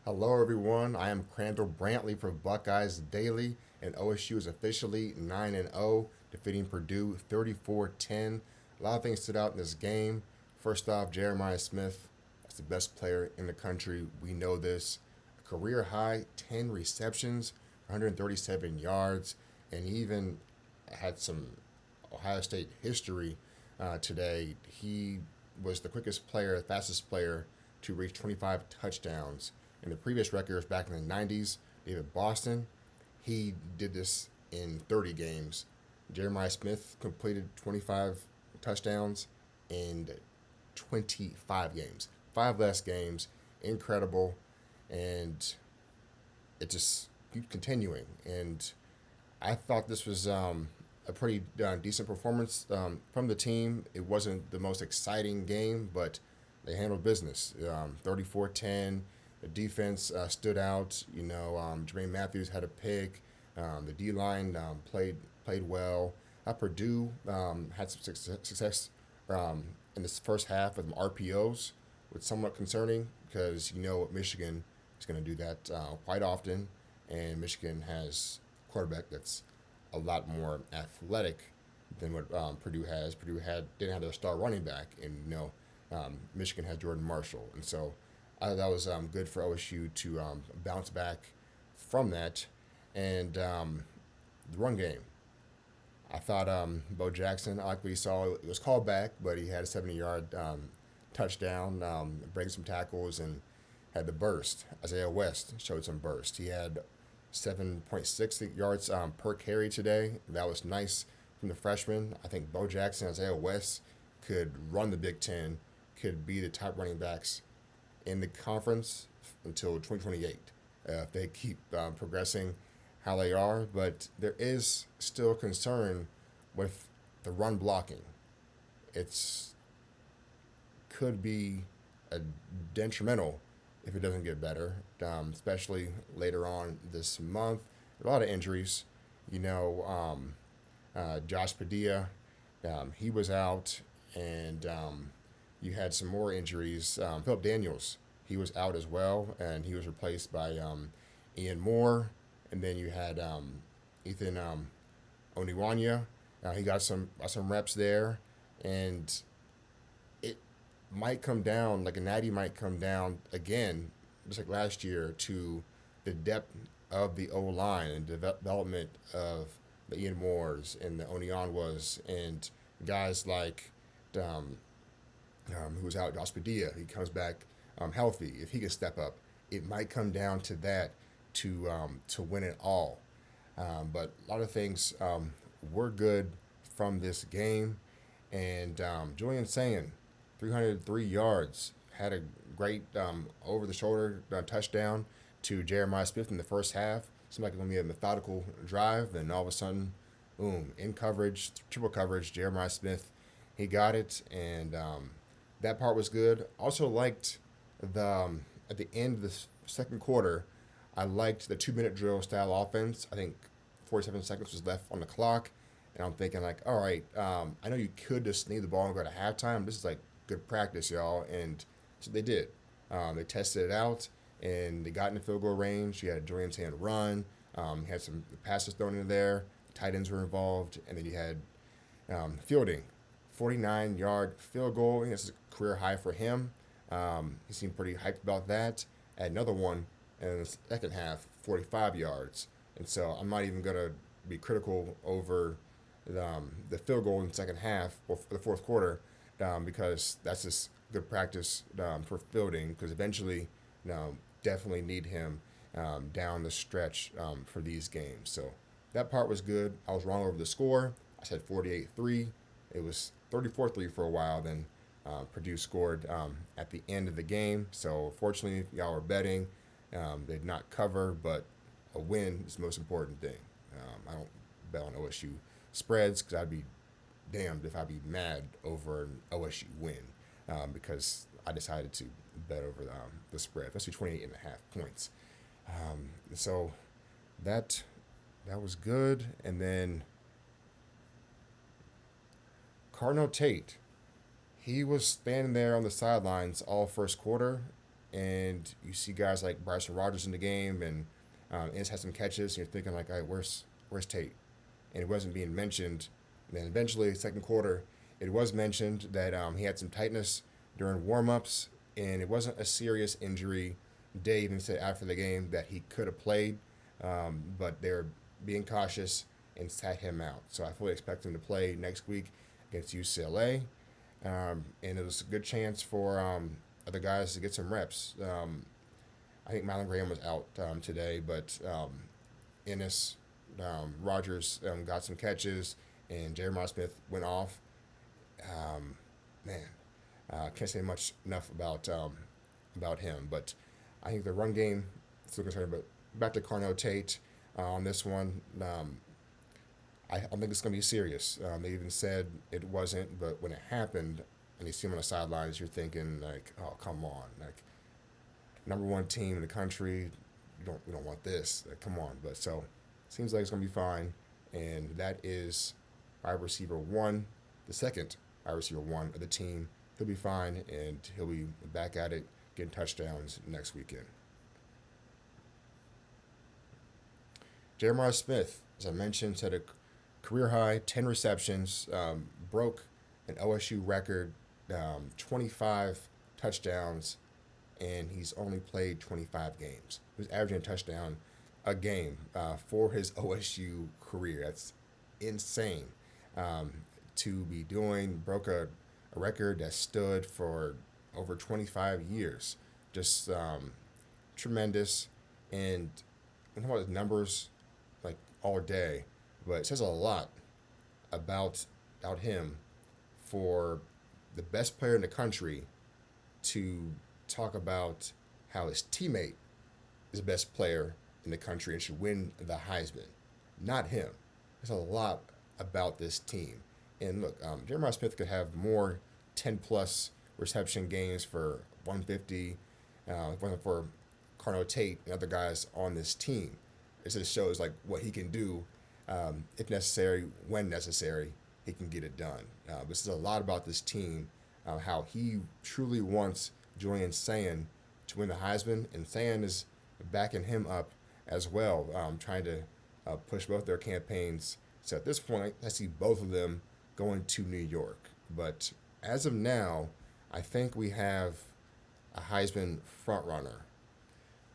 Hello, everyone. I am Krandall Brantley for Buckeyes Daily, and OSU is officially 9-0, defeating Purdue 34-10. A lot of things stood out in this game. First off, Jeremiah Smith, that's the best player in the country. We know this. A career high 10 receptions, 137 yards, and he even had some Ohio State history today. He was the quickest player, fastest player to reach 25 touchdowns. And the previous record was back in the 90s. David Boston, he did this in 30 games. Jeremiah Smith completed 25 touchdowns in 25 games. Five less games. Incredible. And it just keeps continuing. And I thought this was a pretty decent performance from the team. It wasn't the most exciting game, but they handled business. 34-10. The defense stood out. Jermaine Matthews had a pick. The D line played well. Purdue had some success in this first half with some RPOs, which is somewhat concerning because you know what Michigan is going to do that quite often, and Michigan has a quarterback that's a lot more athletic than what Purdue has. Didn't have their star running back, and Michigan has Jordan Marshall, and so that was good for OSU to bounce back from that. And the run game, I thought Bo Jackson, I like what he saw. It was called back, but he had a 70-yard touchdown, breaking some tackles, and had the burst. Isaiah West showed some burst. He had 7.6 yards per carry today. That was nice from the freshman. I think Bo Jackson, Isaiah West could run the Big Ten, could be the top running backs in the conference until 2028 if they keep progressing how they are. But there is still concern with the run blocking. It's could be detrimental if it doesn't get better, especially later on this month. A lot of injuries. Josh Padilla, he was out, and you had some more injuries. Philip Daniels, he was out as well, and he was replaced by Ian Moore. And then you had Ethan Oniwanya. He got some reps there, and it might come down, like a natty might come down again, just like last year, to the depth of the O line and development of the Ian Moores and the Onionwas and guys like who was out, Josh Padilla. He comes back healthy. If he can step up, it might come down to that to win it all. But a lot of things were good from this game. And Julian Sayin, 303 yards, had a great over the shoulder touchdown to Jeremiah Smith in the first half. Seemed like it was going to be a methodical drive, and all of a sudden, boom, in coverage, triple coverage, Jeremiah Smith, he got it, and that part was good. Also liked the at the end of the second quarter, I liked the 2 minute drill style offense. I think 47 seconds was left on the clock, and I'm thinking like, all right, I know you could just sneak the ball and go to halftime. This is like good practice, y'all, and so they did. They tested it out, and they got in the field goal range. You had Julian Sayin run. You had some passes thrown in there. Tight ends were involved, and then you had fielding, 49-yard field goal. I think that's a career high for him. He seemed pretty hyped about that. Had another one in the second half, 45 yards. And so I'm not even going to be critical over the field goal in the second half or for the fourth quarter because that's just good practice for fielding because eventually, definitely need him down the stretch for these games. So that part was good. I was wrong over the score. I said 48-3. It was 34-3 for a while. Then Purdue scored at the end of the game. So fortunately, y'all were betting. They did not cover, but a win is the most important thing. I don't bet on OSU spreads because I'd be damned if I'd be mad over an OSU win because I decided to bet over the spread. Let's do 28.5 points. So that was good. And then Cardinal Tate, he was standing there on the sidelines all first quarter, and you see guys like Bryson Rogers in the game, and Ince had some catches, and you're thinking like, all right, where's Tate? And it wasn't being mentioned. And then eventually, second quarter, it was mentioned that he had some tightness during warm-ups, and it wasn't a serious injury. Dave even said after the game that he could have played, but they're being cautious and sat him out. So I fully expect him to play next week against UCLA, and it was a good chance for other guys to get some reps. I think Malin Graham was out today, but Ennis, Rogers got some catches, and Jeremiah Smith went off. Man, can't say much enough about him, but I think the run game is still concerned. But back to Carnell Tate on this one, I don't think it's going to be serious. They even said it wasn't, but when it happened and you see him on the sidelines, you're thinking like, oh, come on, like number one team in the country, we don't want this. Like, come on, but so seems like it's going to be fine, and that is wide receiver one, the second wide receiver one of the team. He'll be fine, and he'll be back at it, getting touchdowns next weekend. Jeremiah Smith, as I mentioned, set a career high 10 receptions, broke an OSU record, 25 touchdowns, and he's only played 25 games. He was averaging a touchdown a game for his OSU career. That's insane to be doing. Broke a record that stood for over 25 years. Just tremendous. And I don't know about his numbers like all day, but it says a lot about him for the best player in the country to talk about how his teammate is the best player in the country and should win the Heisman, not him. There's a lot about this team. And look, Jeremiah Smith could have more 10-plus reception games for 150, for Carnell Tate and other guys on this team. It just shows like what he can do if necessary, when necessary, he can get it done. This is a lot about this team, how he truly wants Julian Sayin to win the Heisman, and Sayin is backing him up as well, trying to push both their campaigns. So at this point, I see both of them going to New York. But as of now, I think we have a Heisman frontrunner.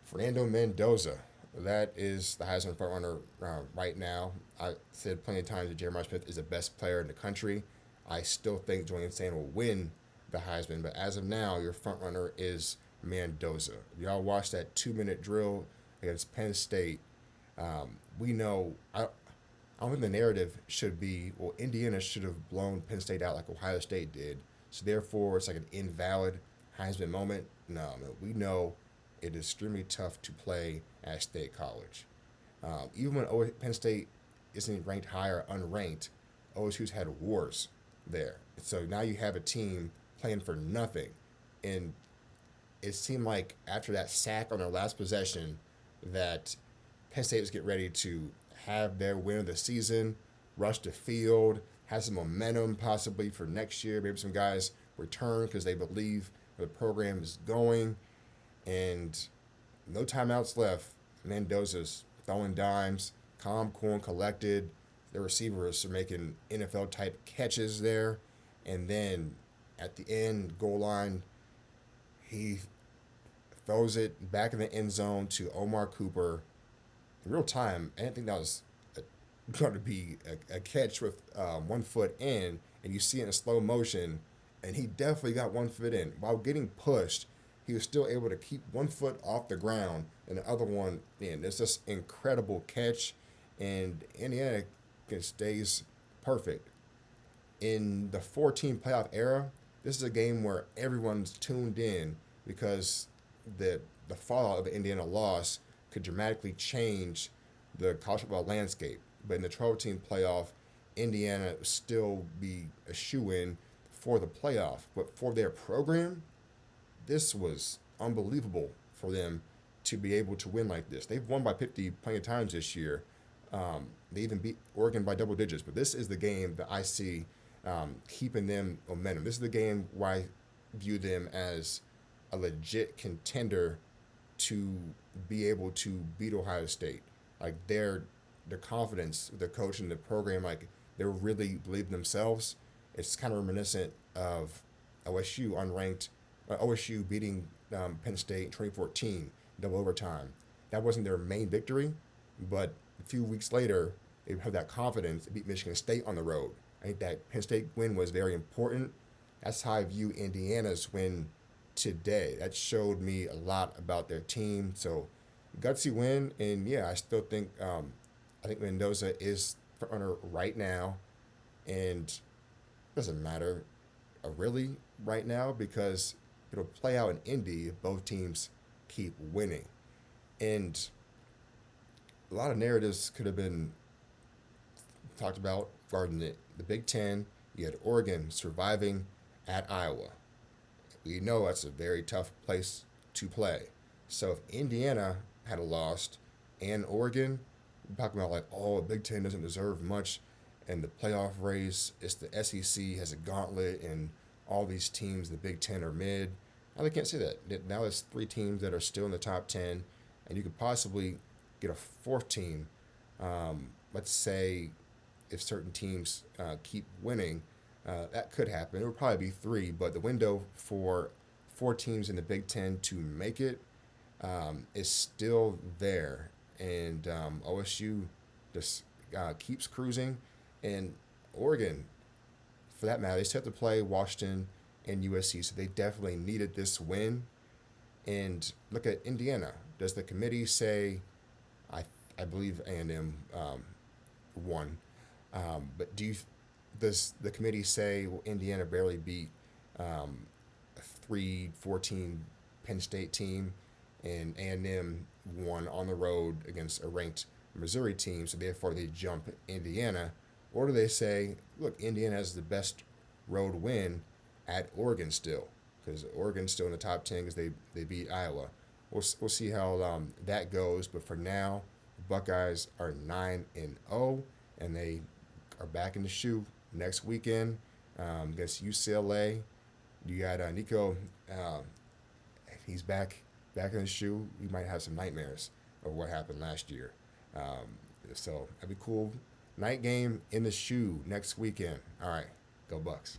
Fernando Mendoza, that is the Heisman frontrunner right now. I said plenty of times that Jeremiah Smith is the best player in the country. I still think Julian Sayin will win the Heisman, but as of now, your frontrunner is Mendoza. Y'all watched that 2-minute drill against Penn State. We know, I don't think the narrative should be, well, Indiana should have blown Penn State out like Ohio State did, so therefore it's like an invalid Heisman moment. No, we know it is extremely tough to play at State College. Even when Penn State isn't ranked high or unranked, OSU's had wars there. So now you have a team playing for nothing. And it seemed like after that sack on their last possession that Penn State was getting ready to have their win of the season, rush the field, have some momentum possibly for next year. Maybe some guys return because they believe where the program is going. And no timeouts left. Mendoza's throwing dimes, calm, cool, and collected. The receivers are making NFL-type catches there. And then at the end, goal line, he throws it back in the end zone to Omar Cooper. In real time, I didn't think that was going to be a catch with 1 foot in, and you see it in slow motion, and he definitely got 1 foot in. While getting pushed, he was still able to keep 1 foot off the ground and the other one in. It's just incredible catch, and Indiana stays perfect. In the 4-team playoff era, this is a game where everyone's tuned in because the fallout of the Indiana loss could dramatically change the college football landscape. But in the 12-team playoff, Indiana would still be a shoo-in for the playoff. But for their program, this was unbelievable for them to be able to win like this. They've won by 50 plenty of times this year. They even beat Oregon by double digits. But this is the game that I see keeping them momentum. This is the game where I view them as a legit contender to be able to beat Ohio State. Like their confidence, the coach and the program, like they really believe in themselves. It's kind of reminiscent of OSU unranked, OSU beating Penn State in 2014 double overtime. That wasn't their main victory, but a few weeks later they had that confidence to beat Michigan State on the road. I think that Penn State win was very important. That's how I view Indiana's win today. That showed me a lot about their team. So gutsy win, and yeah, I still think I think Mendoza is front runner right now, and it doesn't matter really right now because it'll play out in Indy if both teams keep winning, and a lot of narratives could have been talked about regarding the Big Ten. You had Oregon surviving at Iowa. We know that's a very tough place to play. So if Indiana had lost and Oregon, we're talking about like, oh, Big Ten doesn't deserve much in the playoff race. It's the SEC has a gauntlet, and all these teams, the Big Ten, are mid. Now they can't say that. Now there's three teams that are still in the top 10, and you could possibly get a fourth team. Let's say if certain teams keep winning, that could happen. It would probably be three, but the window for four teams in the Big Ten to make it is still there. And OSU just keeps cruising. And Oregon, for that matter, they still have to play Washington and USC, so they definitely needed this win. And look at Indiana. Does the committee say, I believe A&M won, but does the committee say, well, Indiana barely beat a 3-14 Penn State team, and A&M won on the road against a ranked Missouri team, so therefore they jump Indiana? Or do they say, look, Indiana has the best road win at Oregon still, because Oregon's still in the top 10 because they beat Iowa. We'll see how that goes, but for now, the Buckeyes are 9-0, and they are back in the shoe next weekend against UCLA. You got Nico. He's back in the shoe. You might have some nightmares of what happened last year. So that'd be cool. Night game in the shoe next weekend. All right, go Bucks.